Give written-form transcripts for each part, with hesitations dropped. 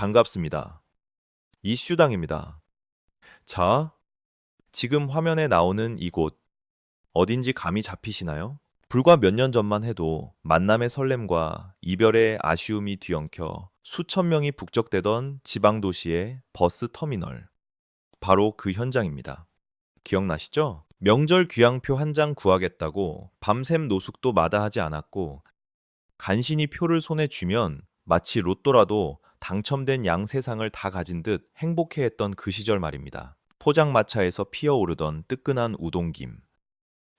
반갑습니다. 이슈당입니다. 자, 지금 화면에 나오는 이곳, 어딘지 감이 잡히시나요? 불과 몇 년 전만 해도 만남의 설렘과 이별의 아쉬움이 뒤엉켜 수천 명이 북적대던 지방 도시의 버스 터미널. 바로 그 현장입니다. 기억나시죠? 명절 귀향표 한 장 구하겠다고 밤샘 노숙도 마다하지 않았고, 간신히 표를 손에 쥐면 마치 로또라도 당첨된 양 세상을 다 가진 듯 행복해했던 그 시절 말입니다. 포장마차에서 피어오르던 뜨끈한 우동김,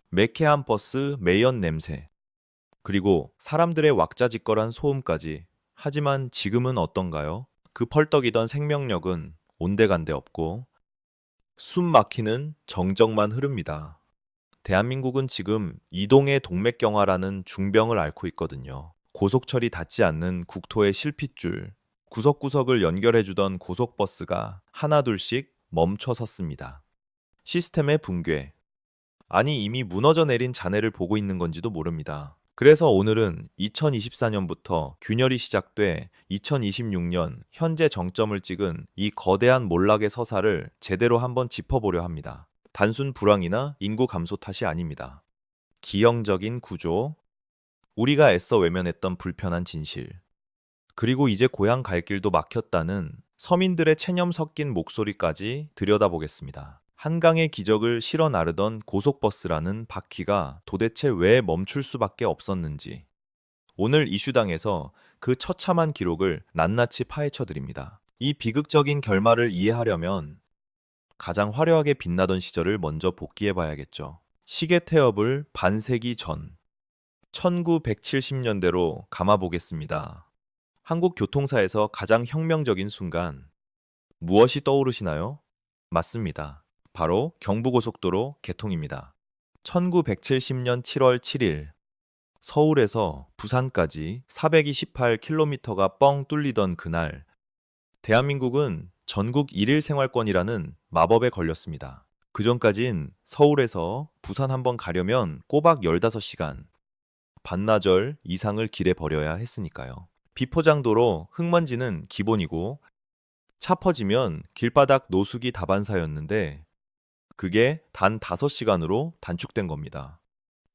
매캐한 버스 매연 냄새, 그리고 사람들의 왁자지껄한 소음까지. 하지만 지금은 어떤가요? 그 펄떡이던 생명력은 온데간데 없고 숨 막히는 정적만 흐릅니다. 대한민국은 지금 이동의 동맥경화라는 중병을 앓고 있거든요. 고속철이 닿지 않는 국토의 실핏줄, 구석구석을 연결해주던 고속버스가 하나둘씩 멈춰 섰습니다. 시스템의 붕괴, 아니 이미 무너져 내린 잔해를 보고 있는 건지도 모릅니다. 그래서 오늘은 2024년부터 균열이 시작돼 2026년 현재 정점을 찍은 이 거대한 몰락의 서사를 제대로 한번 짚어보려 합니다. 단순 불황이나 인구 감소 탓이 아닙니다. 기형적인 구조, 우리가 애써 외면했던 불편한 진실, 그리고 이제 고향 갈 길도 막혔다는 서민들의 체념 섞인 목소리까지 들여다보겠습니다. 한강의 기적을 실어 나르던 고속버스라는 바퀴가 도대체 왜 멈출 수밖에 없었는지, 오늘 이슈당에서 그 처참한 기록을 낱낱이 파헤쳐 드립니다. 이 비극적인 결말을 이해하려면 가장 화려하게 빛나던 시절을 먼저 복귀해 봐야겠죠. 시계 태엽을 반세기 전 1970년대로 감아 보겠습니다. 한국 교통사에서 가장 혁명적인 순간, 무엇이 떠오르시나요? 맞습니다. 바로 경부고속도로 개통입니다. 1970년 7월 7일, 서울에서 부산까지 428km가 뻥 뚫리던 그날, 대한민국은 전국 일일 생활권이라는 마법에 걸렸습니다. 그전까진 서울에서 부산 한번 가려면 꼬박 15시간, 반나절 이상을 길에 버려야 했으니까요. 비포장도로 흙먼지는 기본이고 차 퍼지면 길바닥 노숙이 다반사였는데, 그게 단 5시간으로 단축된 겁니다.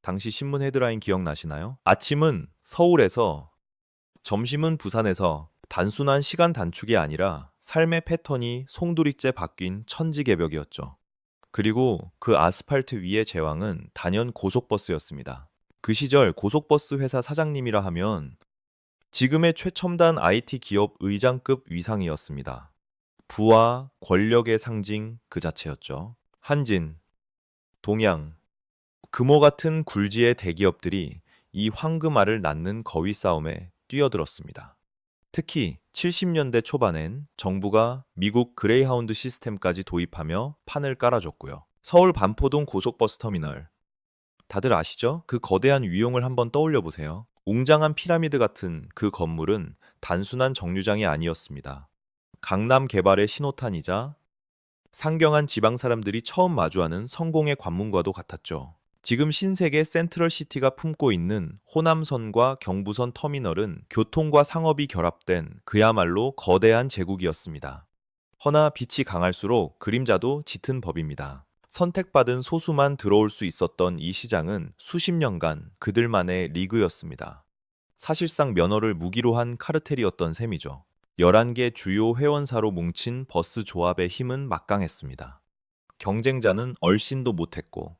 당시 신문 헤드라인 기억나시나요? 아침은 서울에서, 점심은 부산에서. 단순한 시간 단축이 아니라 삶의 패턴이 송두리째 바뀐 천지개벽이었죠. 그리고 그 아스팔트 위의 제왕은 단연 고속버스였습니다. 그 시절 고속버스 회사 사장님이라 하면 지금의 최첨단 IT 기업 의장급 위상이었습니다. 부와 권력의 상징 그 자체였죠. 한진, 동양, 금호 같은 굴지의 대기업들이 이 황금알을 낳는 거위 싸움에 뛰어들었습니다. 특히 70년대 초반엔 정부가 미국 그레이하운드 시스템까지 도입하며 판을 깔아줬고요. 서울 반포동 고속버스 터미널, 다들 아시죠? 그 거대한 위용을 한번 떠올려 보세요. 웅장한 피라미드 같은 그 건물은 단순한 정류장이 아니었습니다. 강남 개발의 신호탄이자 상경한 지방 사람들이 처음 마주하는 성공의 관문과도 같았죠. 지금 신세계 센트럴시티가 품고 있는 호남선과 경부선 터미널은 교통과 상업이 결합된 그야말로 거대한 제국이었습니다. 허나 빛이 강할수록 그림자도 짙은 법입니다. 선택받은 소수만 들어올 수 있었던 이 시장은 수십 년간 그들만의 리그였습니다. 사실상 면허를 무기로 한 카르텔이었던 셈이죠. 11개 주요 회원사로 뭉친 버스 조합의 힘은 막강했습니다. 경쟁자는 얼씬도 못했고,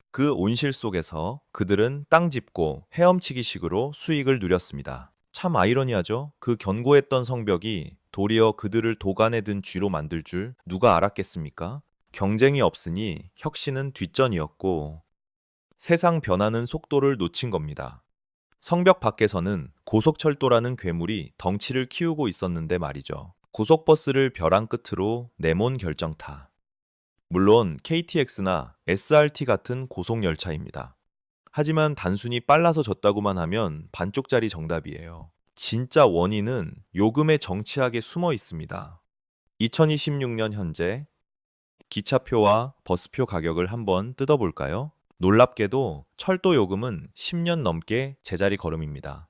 그 온실 속에서 그들은 땅 짚고 헤엄치기식으로 수익을 누렸습니다. 참 아이러니하죠? 그 견고했던 성벽이 도리어 그들을 도간에 든 쥐로 만들 줄 누가 알았겠습니까? 경쟁이 없으니 혁신은 뒷전이었고, 세상 변하는 속도를 놓친 겁니다. 성벽 밖에서는 고속철도라는 괴물이 덩치를 키우고 있었는데 말이죠. 고속버스를 벼랑 끝으로 내몬 결정타. 물론 KTX나 SRT 같은 고속열차입니다. 하지만 단순히 빨라서 졌다고만 하면 반쪽짜리 정답이에요. 진짜 원인은 요금의 정치학에 숨어 있습니다. 2026년 현재 기차표와 버스표 가격을 한번 뜯어볼까요? 놀랍게도 철도 요금은 10년 넘게 제자리 걸음입니다.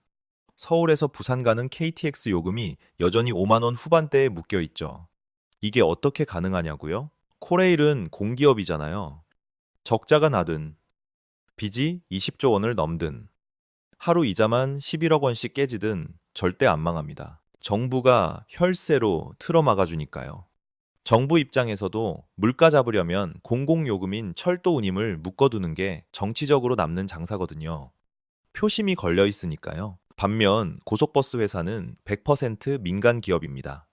서울에서 부산 가는 KTX 요금이 여전히 5만 원 후반대에 묶여 있죠. 이게 어떻게 가능하냐고요? 코레일은 공기업이잖아요. 적자가 나든 빚이 20조 원을 넘든 하루 이자만 11억 원씩 깨지든 절대 안 망합니다. 정부가 혈세로 틀어막아 주니까요. 정부 입장에서도 물가 잡으려면 공공요금인 철도 운임을 묶어두는 게 정치적으로 남는 장사거든요. 표심이 걸려 있으니까요. 반면 고속버스 회사는 100% 민간 기업입니다.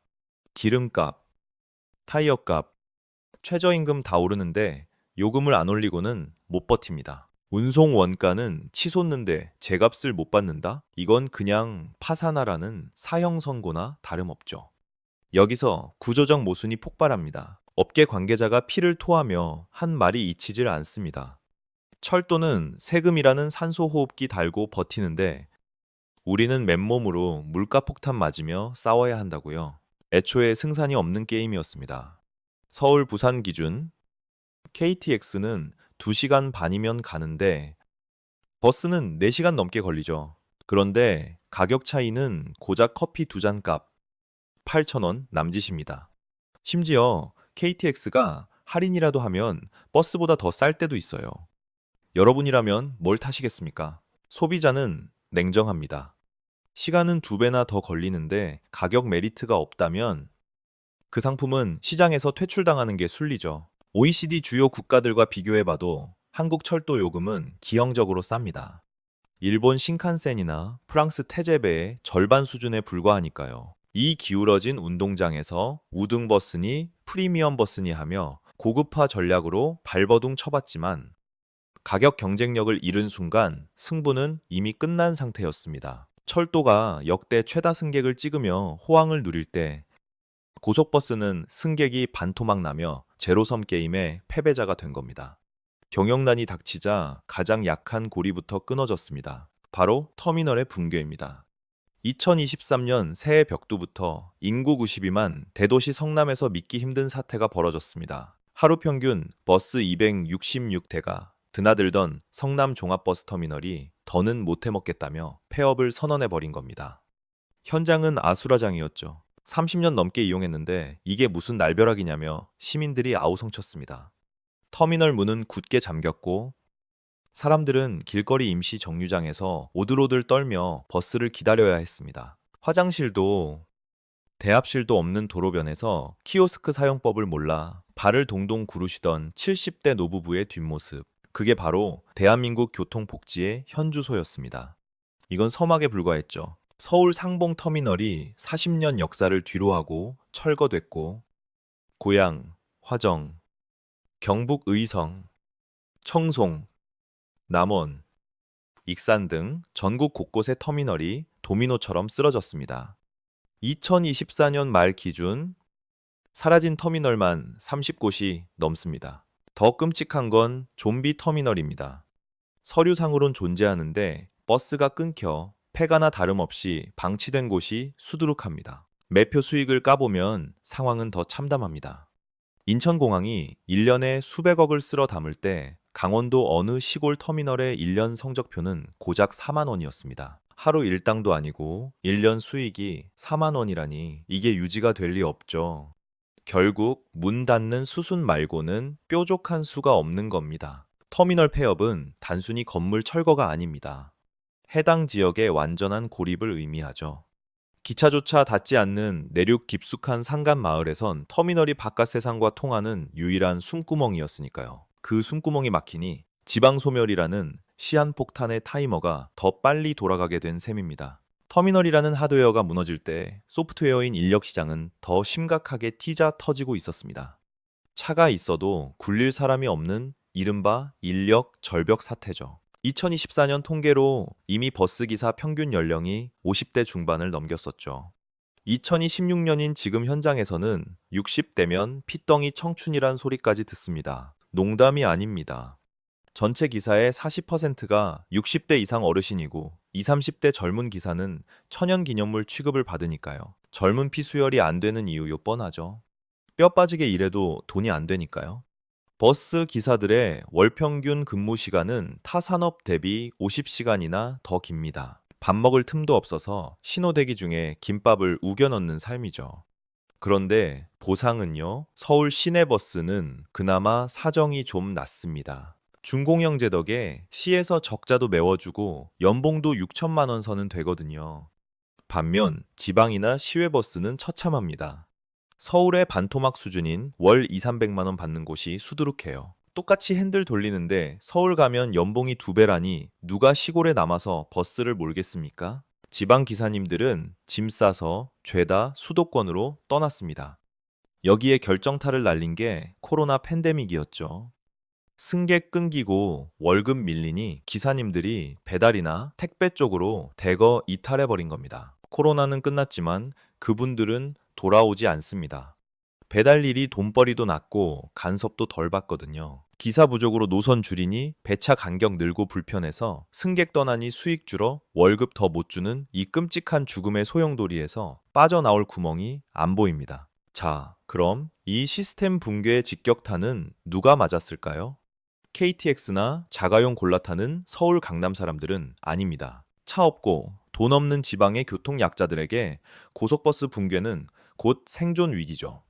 기름값, 타이어값, 최저임금 다 오르는데 요금을 안 올리고는 못 버팁니다. 운송 원가는 치솟는데 제값을 못 받는다? 이건 그냥 파산하라는 사형 선고나 다름없죠. 여기서 구조적 모순이 폭발합니다. 업계 관계자가 피를 토하며 한 말이 잊히질 않습니다. 철도는 세금이라는 산소호흡기 달고 버티는데 우리는 맨몸으로 물가 폭탄 맞으며 싸워야 한다고요. 애초에 승산이 없는 게임이었습니다. 서울 부산 기준 KTX는 2시간 반이면 가는데 버스는 4시간 넘게 걸리죠. 그런데 가격 차이는 고작 커피 2잔 값 8,000원 남짓입니다. 심지어 KTX가 할인이라도 하면 버스보다 더 쌀 때도 있어요. 여러분이라면 뭘 타시겠습니까? 소비자는 냉정합니다. 시간은 2배나 더 걸리는데 가격 메리트가 없다면 그 상품은 시장에서 퇴출당하는 게 순리죠. OECD 주요 국가들과 비교해봐도 한국 철도 요금은 기형적으로 쌉니다. 일본 신칸센이나 프랑스 테제베의 절반 수준에 불과하니까요. 이 기울어진 운동장에서 우등버스니 프리미엄 버스니 하며 고급화 전략으로 발버둥 쳐봤지만 가격 경쟁력을 잃은 순간 승부는 이미 끝난 상태였습니다. 철도가 역대 최다 승객을 찍으며 호황을 누릴 때 고속버스는 승객이 반토막 나며 제로섬 게임의 패배자가 된 겁니다. 경영난이 닥치자 가장 약한 고리부터 끊어졌습니다. 바로 터미널의 붕괴입니다. 2023년 새해 벽두부터 인구 92만 대도시 성남에서 믿기 힘든 사태가 벌어졌습니다. 하루 평균 버스 266대가 드나들던 성남 종합버스터미널이 더는 못 해먹겠다며 폐업을 선언해버린 겁니다. 현장은 아수라장이었죠. 30년 넘게 이용했는데 이게 무슨 날벼락이냐며 시민들이 아우성쳤습니다. 터미널 문은 굳게 잠겼고 사람들은 길거리 임시 정류장에서 오들오들 떨며 버스를 기다려야 했습니다. 화장실도 대합실도 없는 도로변에서 키오스크 사용법을 몰라 발을 동동 구르시던 70대 노부부의 뒷모습. 그게 바로 대한민국 교통복지의 현주소였습니다. 이건 서막에 불과했죠. 서울 상봉 터미널이 40년 역사를 뒤로하고 철거됐고 고양, 화정, 경북 의성, 청송, 남원, 익산 등 전국 곳곳의 터미널이 도미노처럼 쓰러졌습니다. 2024년 말 기준 사라진 터미널만 30곳이 넘습니다. 더 끔찍한 건 좀비 터미널입니다. 서류상으론 존재하는데 버스가 끊겨 폐가나 다름없이 방치된 곳이 수두룩합니다. 매표 수익을 까보면 상황은 더 참담합니다. 인천공항이 1년에 수백억을 쓸어 담을 때 강원도 어느 시골 터미널의 1년 성적표는 고작 4만 원이었습니다. 하루 일당도 아니고 1년 수익이 4만 원이라니 이게 유지가 될 리 없죠. 결국 문 닫는 수순 말고는 뾰족한 수가 없는 겁니다. 터미널 폐업은 단순히 건물 철거가 아닙니다. 해당 지역의 완전한 고립을 의미하죠. 기차조차 닿지 않는 내륙 깊숙한 산간 마을에선 터미널이 바깥 세상과 통하는 유일한 숨구멍이었으니까요. 그 숨구멍이 막히니 지방소멸이라는 시한폭탄의 타이머가 더 빨리 돌아가게 된 셈입니다. 터미널이라는 하드웨어가 무너질 때 소프트웨어인 인력 시장은 더 심각하게 튀자 터지고 있었습니다. 차가 있어도 굴릴 사람이 없는 이른바 인력 절벽 사태죠. 2024년 통계로 이미 버스기사 평균 연령이 50대 중반을 넘겼었죠. 2016년인 지금 현장에서는 60대면 피덩이 청춘이란 소리까지 듣습니다. 농담이 아닙니다. 전체 기사의 40%가 60대 이상 어르신이고 20, 30대 젊은 기사는 천연기념물 취급을 받으니까요. 젊은 피 수혈이 안 되는 이유 뻔하죠. 뼈 빠지게 일해도 돈이 안 되니까요. 버스 기사들의 월 평균 근무 시간은 타 산업 대비 50시간이나 더 깁니다. 밥 먹을 틈도 없어서 신호대기 중에 김밥을 우겨 넣는 삶이죠. 그런데 보상은요, 서울 시내버스는 그나마 사정이 좀 낫습니다. 준공영제 덕에 시에서 적자도 메워주고 연봉도 6천만 원 선은 되거든요. 반면 지방이나 시외버스는 처참합니다. 서울의 반토막 수준인 월 2, 300만 원 받는 곳이 수두룩해요. 똑같이 핸들 돌리는데 서울 가면 연봉이 2배라니 누가 시골에 남아서 버스를 몰겠습니까? 지방 기사님들은 짐 싸서 죄다 수도권으로 떠났습니다. 여기에 결정타를 날린 게 코로나 팬데믹이었죠. 승객 끊기고 월급 밀리니 기사님들이 배달이나 택배 쪽으로 대거 이탈해버린 겁니다. 코로나는 끝났지만 그분들은 돌아오지 않습니다. 배달 일이 돈벌이도 낮고 간섭도 덜 받거든요. 기사 부족으로 노선 줄이니 배차 간격 늘고 불편해서 승객 떠나니 수익 줄어 월급 더 못 주는 이 끔찍한 죽음의 소용돌이에서 빠져나올 구멍이 안 보입니다. 자, 그럼 이 시스템 붕괴의 직격탄은 누가 맞았을까요? KTX나 자가용 골라타는 서울 강남 사람들은 아닙니다. 차 없고 돈 없는 지방의 교통 약자들에게 고속버스 붕괴는 곧 생존 위기죠.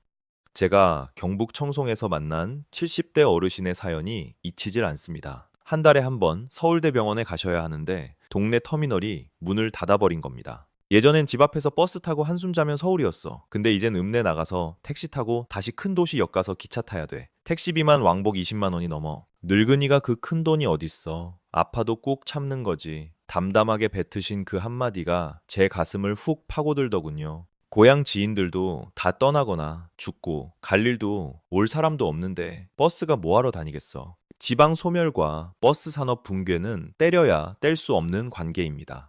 제가 경북 청송에서 만난 70대 어르신의 사연이 잊히질 않습니다. 한 달에 한 번 서울대병원에 가셔야 하는데 동네 터미널이 문을 닫아버린 겁니다. 예전엔 집 앞에서 버스 타고 한숨 자면 서울이었어. 근데 이젠 읍내 나가서 택시 타고 다시 큰 도시 역 가서 기차 타야 돼. 택시비만 왕복 20만 원이 넘어. 늙은이가 그 큰 돈이 어딨어. 아파도 꾹 참는 거지. 담담하게 뱉으신 그 한마디가 제 가슴을 훅 파고들더군요. 고향 지인들도 다 떠나거나 죽고 갈 일도 올 사람도 없는데 버스가 뭐하러 다니겠어. 지방 소멸과 버스 산업 붕괴는 때려야 뗄 수 없는 관계입니다.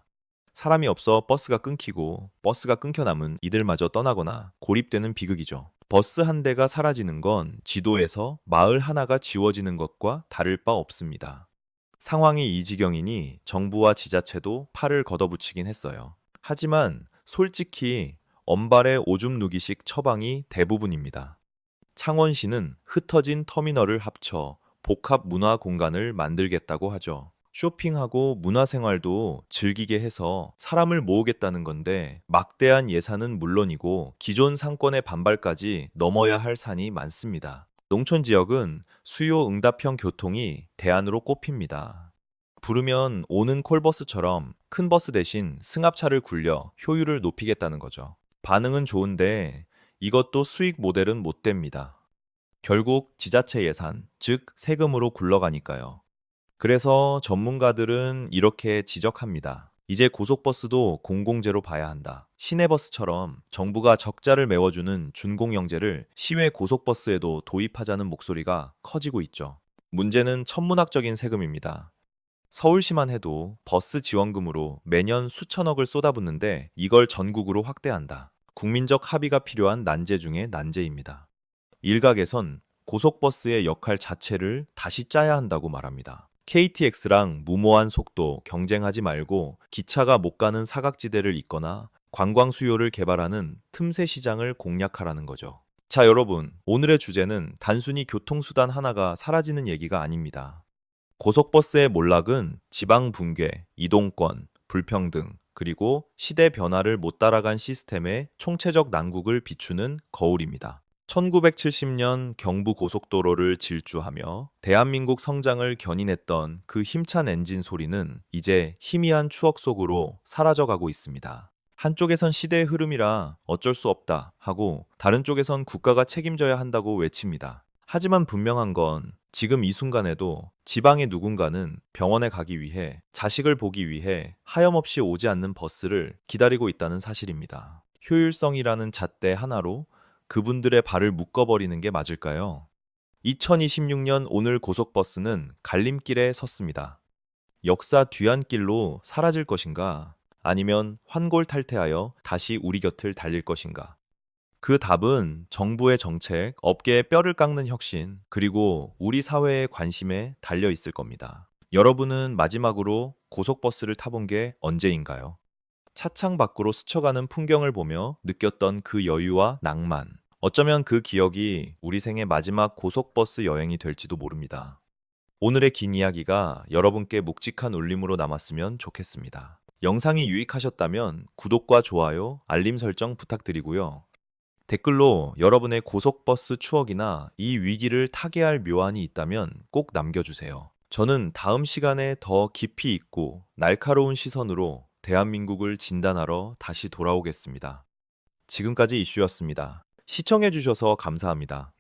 사람이 없어 버스가 끊기고 버스가 끊겨 남은 이들마저 떠나거나 고립되는 비극이죠. 버스 한 대가 사라지는 건 지도에서 마을 하나가 지워지는 것과 다를 바 없습니다. 상황이 이 지경이니 정부와 지자체도 팔을 걷어붙이긴 했어요. 하지만 솔직히 엄발의 오줌 누기식 처방이 대부분입니다. 창원시는 흩어진 터미널을 합쳐 복합 문화 공간을 만들겠다고 하죠. 쇼핑하고 문화생활도 즐기게 해서 사람을 모으겠다는 건데 막대한 예산은 물론이고 기존 상권의 반발까지 넘어야 할 산이 많습니다. 농촌 지역은 수요 응답형 교통이 대안으로 꼽힙니다. 부르면 오는 콜버스처럼 큰 버스 대신 승합차를 굴려 효율을 높이겠다는 거죠. 반응은 좋은데 이것도 수익 모델은 못 됩니다. 결국 지자체 예산, 즉 세금으로 굴러가니까요. 그래서 전문가들은 이렇게 지적합니다. 이제 고속버스도 공공재로 봐야 한다. 시내버스처럼 정부가 적자를 메워주는 준공영제를 시외 고속버스에도 도입하자는 목소리가 커지고 있죠. 문제는 천문학적인 세금입니다. 서울시만 해도 버스 지원금으로 매년 수천억을 쏟아붓는데 이걸 전국으로 확대한다. 국민적 합의가 필요한 난제 중의 난제입니다. 일각에선 고속버스의 역할 자체를 다시 짜야 한다고 말합니다. KTX랑 무모한 속도 경쟁하지 말고 기차가 못 가는 사각지대를 잇거나 관광 수요를 개발하는 틈새 시장을 공략하라는 거죠. 자, 여러분, 오늘의 주제는 단순히 교통수단 하나가 사라지는 얘기가 아닙니다. 고속버스의 몰락은 지방 붕괴, 이동권, 불평등, 그리고 시대 변화를 못 따라간 시스템의 총체적 난국을 비추는 거울입니다. 1970년 경부고속도로를 질주하며 대한민국 성장을 견인했던 그 힘찬 엔진 소리는 이제 희미한 추억 속으로 사라져가고 있습니다. 한쪽에선 시대의 흐름이라 어쩔 수 없다 하고 다른 쪽에선 국가가 책임져야 한다고 외칩니다. 하지만 분명한 건 지금 이 순간에도 지방의 누군가는 병원에 가기 위해 자식을 보기 위해 하염없이 오지 않는 버스를 기다리고 있다는 사실입니다. 효율성이라는 잣대 하나로 그분들의 발을 묶어버리는 게 맞을까요? 2026년 오늘 고속버스는 갈림길에 섰습니다. 역사 뒤안길로 사라질 것인가? 아니면 환골탈태하여 다시 우리 곁을 달릴 것인가? 그 답은 정부의 정책, 업계의 뼈를 깎는 혁신, 그리고 우리 사회의 관심에 달려 있을 겁니다. 여러분은 마지막으로 고속버스를 타본 게 언제인가요? 차창 밖으로 스쳐가는 풍경을 보며 느꼈던 그 여유와 낭만. 어쩌면 그 기억이 우리 생의 마지막 고속버스 여행이 될지도 모릅니다. 오늘의 긴 이야기가 여러분께 묵직한 울림으로 남았으면 좋겠습니다. 영상이 유익하셨다면 구독과 좋아요, 알림 설정 부탁드리고요. 댓글로 여러분의 고속버스 추억이나 이 위기를 타개할 묘안이 있다면 꼭 남겨주세요. 저는 다음 시간에 더 깊이 있고 날카로운 시선으로 대한민국을 진단하러 다시 돌아오겠습니다. 지금까지 이슈였습니다. 시청해주셔서 감사합니다.